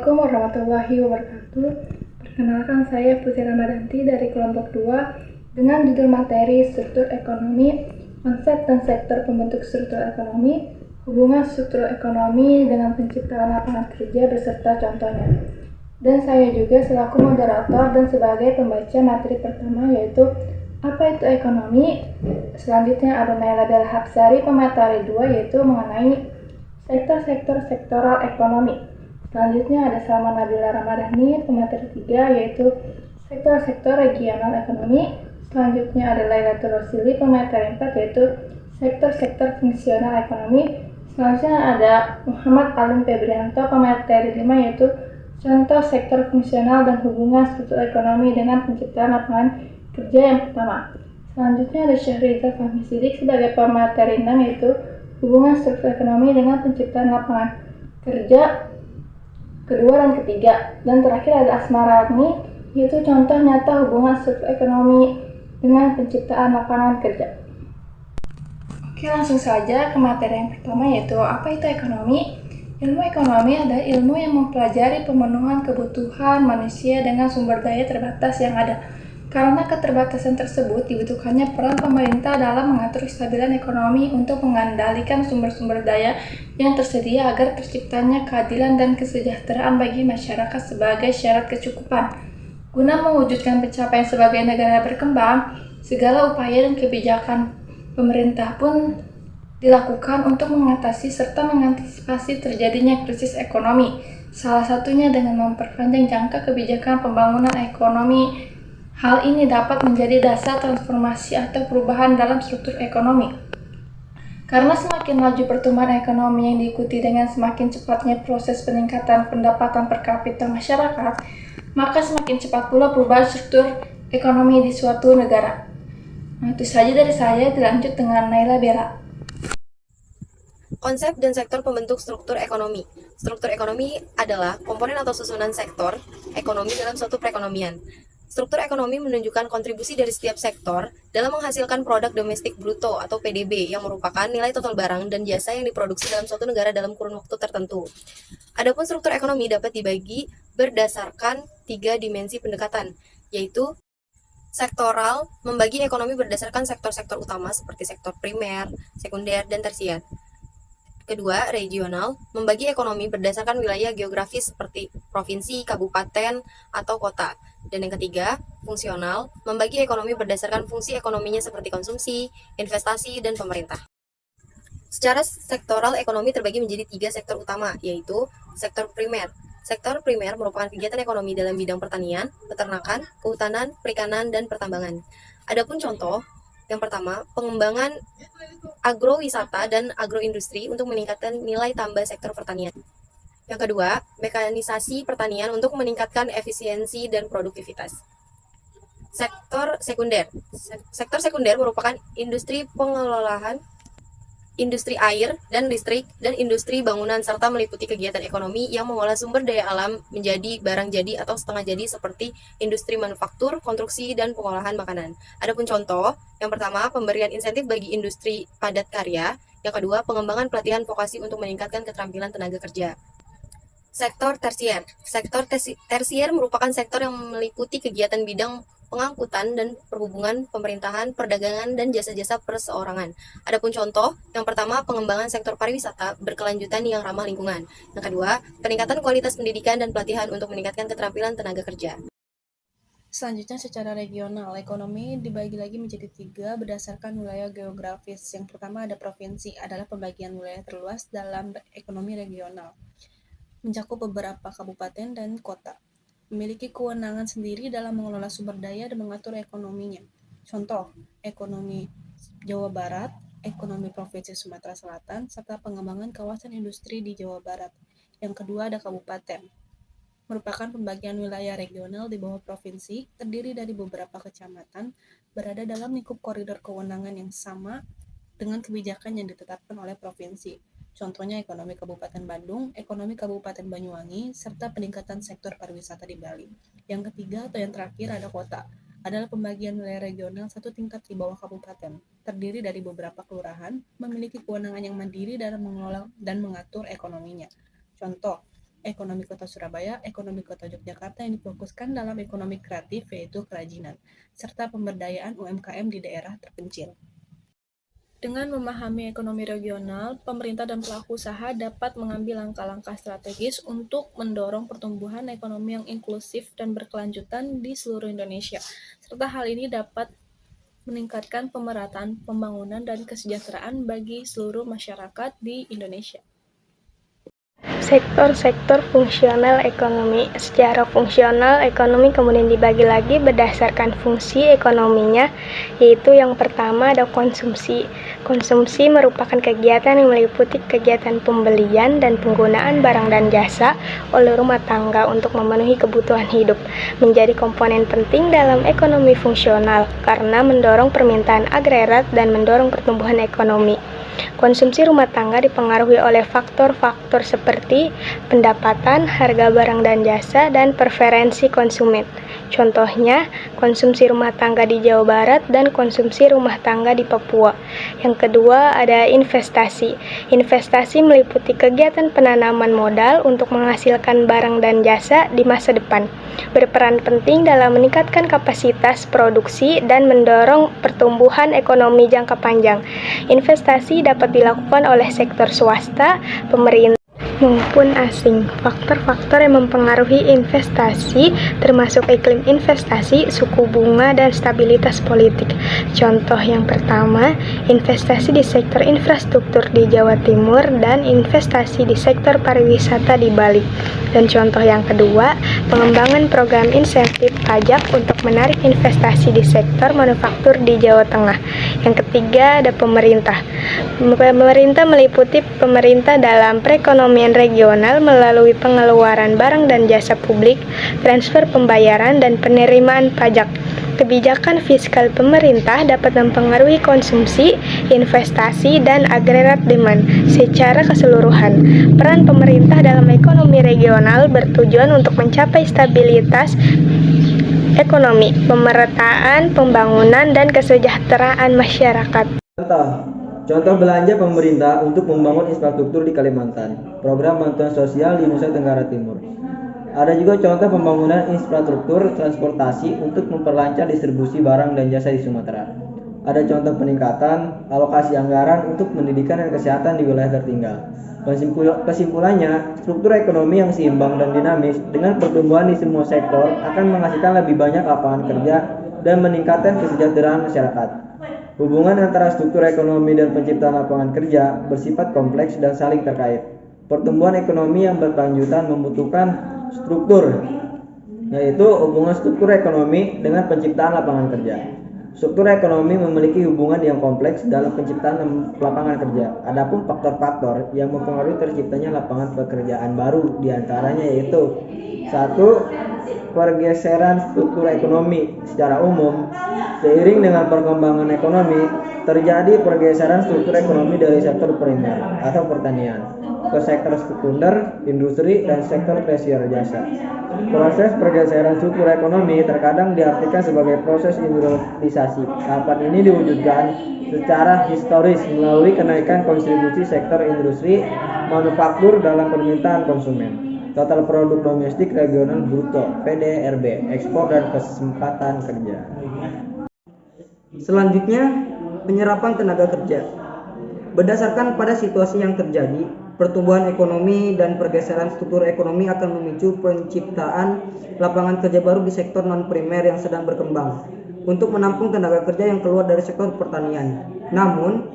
Assalamualaikum warahmatullahi wabarakatuh. Perkenalkan, saya Putri Ramadanti dari kelompok 2 dengan judul materi struktur ekonomi, konsep dan sektor pembentuk struktur ekonomi, hubungan struktur ekonomi dengan penciptaan lapangan kerja beserta contohnya. Dan saya juga selaku moderator dan sebagai pembaca materi pertama, yaitu apa itu ekonomi. Selanjutnya ada Naila Bella Hapsari, pemateri 2, yaitu mengenai sektor-sektor sektoral ekonomi. Selanjutnya ada Salma Nabila Ramadhani, pemateri 3, yaitu sektor-sektor regional ekonomi. Selanjutnya ada Lailatul Rosili, pemateri 4, yaitu sektor-sektor fungsional ekonomi. Selanjutnya ada Muhammad Alim Febrianto, pemateri 5, yaitu contoh sektor fungsional dan hubungan struktur ekonomi dengan penciptaan lapangan kerja yang pertama. Selanjutnya ada Syahriza Fahmi Sidik sebagai pemateri 6, yaitu hubungan struktur ekonomi dengan penciptaan lapangan kerja kedua dan ketiga. Dan terakhir ada Asma Radni, yaitu contoh nyata hubungan struktur ekonomi dengan penciptaan lapangan kerja. Oke, langsung saja ke materi yang pertama, yaitu apa itu ekonomi. Ilmu ekonomi adalah ilmu yang mempelajari pemenuhan kebutuhan manusia dengan sumber daya terbatas yang ada. Karena keterbatasan tersebut, dibutuhkannya peran pemerintah dalam mengatur kestabilan ekonomi untuk mengendalikan sumber-sumber daya yang tersedia agar terciptanya keadilan dan kesejahteraan bagi masyarakat sebagai syarat kecukupan. Guna mewujudkan pencapaian sebagai negara berkembang, segala upaya dan kebijakan pemerintah pun dilakukan untuk mengatasi serta mengantisipasi terjadinya krisis ekonomi. Salah satunya dengan memperpanjang jangka kebijakan pembangunan ekonomi. Hal ini dapat menjadi dasar transformasi atau perubahan dalam struktur ekonomi. Karena semakin laju pertumbuhan ekonomi yang diikuti dengan semakin cepatnya proses peningkatan pendapatan per kapita masyarakat, maka semakin cepat pula perubahan struktur ekonomi di suatu negara. Nah, itu saja dari saya, dilanjut dengan Naila Bella. Konsep dan sektor pembentuk struktur ekonomi. Struktur ekonomi adalah komponen atau susunan sektor ekonomi dalam suatu perekonomian. Struktur ekonomi menunjukkan kontribusi dari setiap sektor dalam menghasilkan produk domestik bruto atau PDB yang merupakan nilai total barang dan jasa yang diproduksi dalam suatu negara dalam kurun waktu tertentu. Adapun struktur ekonomi dapat dibagi berdasarkan 3 dimensi pendekatan, yaitu sektoral, membagi ekonomi berdasarkan sektor-sektor utama seperti sektor primer, sekunder, dan tersier. Kedua, regional, membagi ekonomi berdasarkan wilayah geografis seperti provinsi, kabupaten, atau kota. Dan yang ketiga, fungsional, membagi ekonomi berdasarkan fungsi ekonominya seperti konsumsi, investasi, dan pemerintah. Secara sektoral, ekonomi terbagi menjadi 3 sektor utama, yaitu sektor primer. Sektor primer merupakan kegiatan ekonomi dalam bidang pertanian, peternakan, kehutanan, perikanan, dan pertambangan. Adapun contoh, yang pertama, pengembangan agrowisata dan agroindustri untuk meningkatkan nilai tambah sektor pertanian. Yang kedua, mekanisasi pertanian untuk meningkatkan efisiensi dan produktivitas. Sektor sekunder. Sektor sekunder merupakan industri pengelolaan industri air dan listrik, dan industri bangunan, serta meliputi kegiatan ekonomi yang mengolah sumber daya alam menjadi barang jadi atau setengah jadi seperti industri manufaktur, konstruksi, dan pengolahan makanan. Adapun contoh, yang pertama, pemberian insentif bagi industri padat karya. Yang kedua, pengembangan pelatihan vokasi untuk meningkatkan keterampilan tenaga kerja. Sektor tersier. Sektor tersier merupakan sektor yang meliputi kegiatan bidang pengangkutan dan perhubungan, pemerintahan, perdagangan, dan jasa-jasa perseorangan. Adapun contoh, yang pertama, pengembangan sektor pariwisata berkelanjutan yang ramah lingkungan. Yang kedua, peningkatan kualitas pendidikan dan pelatihan untuk meningkatkan keterampilan tenaga kerja. Selanjutnya secara regional, ekonomi dibagi lagi menjadi 3 berdasarkan wilayah geografis. Yang pertama ada provinsi, adalah pembagian wilayah terluas dalam ekonomi regional. Mencakup beberapa kabupaten dan kota. Memiliki kewenangan sendiri dalam mengelola sumber daya dan mengatur ekonominya. Contoh, ekonomi Jawa Barat, ekonomi Provinsi Sumatera Selatan, serta pengembangan kawasan industri di Jawa Barat. Yang kedua ada kabupaten, merupakan pembagian wilayah regional di bawah provinsi, terdiri dari beberapa kecamatan, berada dalam lingkup koridor kewenangan yang sama dengan kebijakan yang ditetapkan oleh provinsi. Contohnya ekonomi Kabupaten Bandung, ekonomi Kabupaten Banyuwangi, serta peningkatan sektor pariwisata di Bali. Yang ketiga atau yang terakhir ada kota, adalah pembagian wilayah regional satu tingkat di bawah kabupaten, terdiri dari beberapa kelurahan, memiliki kewenangan yang mandiri dalam mengelola dan mengatur ekonominya. Contoh, ekonomi Kota Surabaya, ekonomi Kota Yogyakarta yang difokuskan dalam ekonomi kreatif yaitu kerajinan, serta pemberdayaan UMKM di daerah terpencil. Dengan memahami ekonomi regional, pemerintah dan pelaku usaha dapat mengambil langkah-langkah strategis untuk mendorong pertumbuhan ekonomi yang inklusif dan berkelanjutan di seluruh Indonesia, serta hal ini dapat meningkatkan pemerataan pembangunan dan kesejahteraan bagi seluruh masyarakat di Indonesia. Sektor-sektor fungsional ekonomi. Secara fungsional, ekonomi kemudian dibagi lagi berdasarkan fungsi ekonominya, yaitu yang pertama ada konsumsi. Konsumsi merupakan kegiatan yang meliputi kegiatan pembelian dan penggunaan barang dan jasa oleh rumah tangga untuk memenuhi kebutuhan hidup, menjadi komponen penting dalam ekonomi fungsional karena mendorong permintaan agregat dan mendorong pertumbuhan ekonomi. Konsumsi rumah tangga dipengaruhi oleh faktor-faktor seperti pendapatan, harga barang dan jasa, dan preferensi konsumen. Contohnya, konsumsi rumah tangga di Jawa Barat dan konsumsi rumah tangga di Papua. Yang kedua, ada investasi. Investasi meliputi kegiatan penanaman modal untuk menghasilkan barang dan jasa di masa depan. Berperan penting dalam meningkatkan kapasitas produksi dan mendorong pertumbuhan ekonomi jangka panjang. Investasi dapat dilakukan oleh sektor swasta, pemerintah, maupun asing. Faktor-faktor yang mempengaruhi investasi termasuk iklim investasi, suku bunga, dan stabilitas politik. Contoh yang pertama, investasi di sektor infrastruktur di Jawa Timur dan investasi di sektor pariwisata di Bali. Dan contoh yang kedua, pengembangan program insentif pajak untuk menarik investasi di sektor manufaktur di Jawa Tengah. Yang ketiga, ada pemerintah. Pemerintah meliputi pemerintah dalam perekonomian regional melalui pengeluaran barang dan jasa publik, transfer pembayaran, dan penerimaan pajak. Kebijakan fiskal pemerintah dapat mempengaruhi konsumsi, investasi, dan agregat demand secara keseluruhan. Peran pemerintah dalam ekonomi regional bertujuan untuk mencapai stabilitas ekonomi, pemerataan pembangunan, dan kesejahteraan masyarakat. Contoh belanja pemerintah untuk membangun infrastruktur di Kalimantan, program bantuan sosial di Nusa Tenggara Timur. Ada juga contoh pembangunan infrastruktur transportasi untuk memperlancar distribusi barang dan jasa di Sumatera. Ada contoh peningkatan alokasi anggaran untuk pendidikan dan kesehatan di wilayah tertinggal. Kesimpulannya, struktur ekonomi yang seimbang dan dinamis dengan pertumbuhan di semua sektor akan menghasilkan lebih banyak lapangan kerja dan meningkatkan kesejahteraan masyarakat. Hubungan antara struktur ekonomi dan penciptaan lapangan kerja bersifat kompleks dan saling terkait. Pertumbuhan ekonomi yang berkelanjutan membutuhkan struktur, yaitu hubungan struktur ekonomi dengan penciptaan lapangan kerja. Struktur ekonomi memiliki hubungan yang kompleks dalam penciptaan lapangan kerja. Adapun faktor-faktor yang mempengaruhi terciptanya lapangan pekerjaan baru diantaranya yaitu 1. Pergeseran struktur ekonomi. Secara umum, seiring dengan perkembangan ekonomi, terjadi pergeseran struktur ekonomi dari sektor primer atau pertanian ke sektor sekunder, industri, dan sektor tersier jasa. Proses pergeseran struktur ekonomi terkadang diartikan sebagai proses industrialisasi. Tahapan ini diwujudkan secara historis melalui kenaikan kontribusi sektor industri manufaktur dalam permintaan konsumen. Total produk domestik regional bruto (PDRB), ekspor dan kesempatan kerja. Selanjutnya, penyerapan tenaga kerja. Berdasarkan pada situasi yang terjadi, pertumbuhan ekonomi dan pergeseran struktur ekonomi akan memicu penciptaan lapangan kerja baru di sektor non-primer yang sedang berkembang untuk menampung tenaga kerja yang keluar dari sektor pertanian. Namun,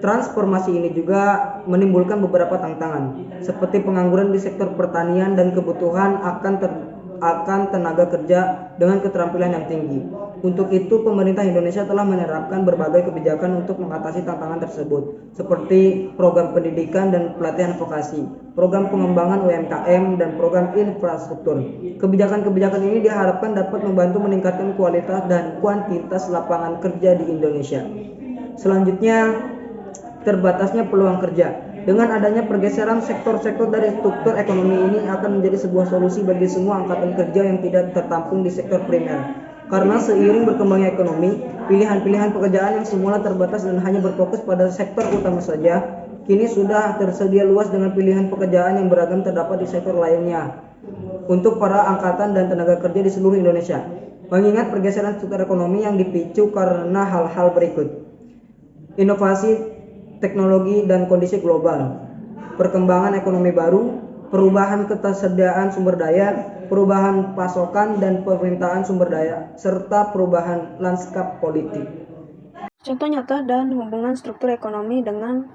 transformasi ini juga menimbulkan beberapa tantangan, seperti pengangguran di sektor pertanian dan kebutuhan akan tenaga kerja dengan keterampilan yang tinggi. Untuk itu, pemerintah Indonesia telah menerapkan berbagai kebijakan untuk mengatasi tantangan tersebut, seperti program pendidikan dan pelatihan vokasi, program pengembangan UMKM, dan program infrastruktur. Kebijakan-kebijakan ini diharapkan dapat membantu meningkatkan kualitas dan kuantitas lapangan kerja di Indonesia. Selanjutnya, terbatasnya peluang kerja. Dengan adanya pergeseran sektor-sektor dari struktur ekonomi ini akan menjadi sebuah solusi bagi semua angkatan kerja yang tidak tertampung di sektor primer. Karena seiring berkembangnya ekonomi, pilihan-pilihan pekerjaan yang semula terbatas dan hanya berfokus pada sektor utama saja, kini sudah tersedia luas dengan pilihan pekerjaan yang beragam terdapat di sektor lainnya untuk para angkatan dan tenaga kerja di seluruh Indonesia. Mengingat pergeseran struktur ekonomi yang dipicu karena hal-hal berikut: inovasi, teknologi, dan kondisi global, perkembangan ekonomi baru, perubahan ketersediaan sumber daya, perubahan pasokan dan permintaan sumber daya, serta perubahan lanskap politik. Contoh nyata dan hubungan struktur ekonomi dengan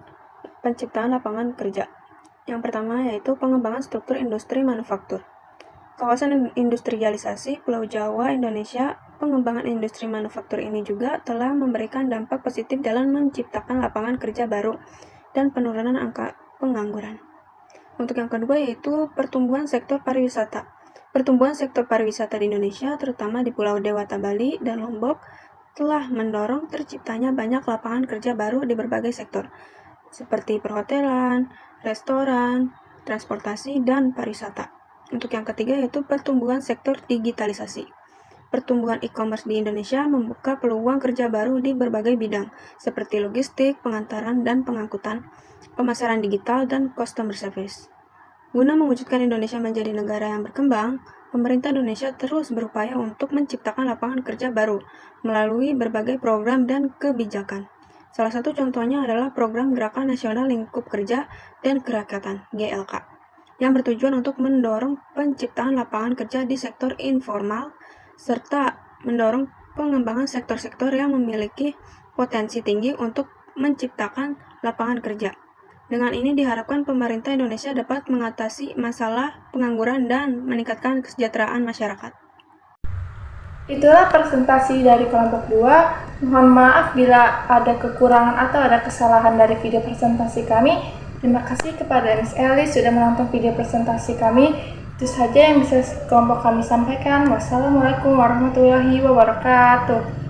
penciptaan lapangan kerja. Yang pertama yaitu pengembangan struktur industri manufaktur. Kawasan industrialisasi Pulau Jawa, Indonesia, pengembangan industri manufaktur ini juga telah memberikan dampak positif dalam menciptakan lapangan kerja baru dan penurunan angka pengangguran. Untuk yang kedua yaitu pertumbuhan sektor pariwisata. Pertumbuhan sektor pariwisata di Indonesia, terutama di Pulau Dewata, Bali, dan Lombok, telah mendorong terciptanya banyak lapangan kerja baru di berbagai sektor, seperti perhotelan, restoran, transportasi, dan pariwisata. Untuk yang ketiga yaitu pertumbuhan sektor digitalisasi. Pertumbuhan e-commerce di Indonesia membuka peluang kerja baru di berbagai bidang, seperti logistik, pengantaran dan pengangkutan, pemasaran digital, dan customer service. Guna mewujudkan Indonesia menjadi negara yang berkembang, pemerintah Indonesia terus berupaya untuk menciptakan lapangan kerja baru melalui berbagai program dan kebijakan. Salah satu contohnya adalah Program Gerakan Nasional Lingkup Kerja dan Kerakyatan (GLK), yang bertujuan untuk mendorong penciptaan lapangan kerja di sektor informal serta mendorong pengembangan sektor-sektor yang memiliki potensi tinggi untuk menciptakan lapangan kerja. Dengan ini diharapkan pemerintah Indonesia dapat mengatasi masalah pengangguran dan meningkatkan kesejahteraan masyarakat. Itulah presentasi dari kelompok 2. Mohon maaf bila ada kekurangan atau ada kesalahan dari video presentasi kami. Terima kasih kepada Miss Elis sudah menonton video presentasi kami. Itu saja yang bisa kelompok kami sampaikan. Wassalamualaikum warahmatullahi wabarakatuh.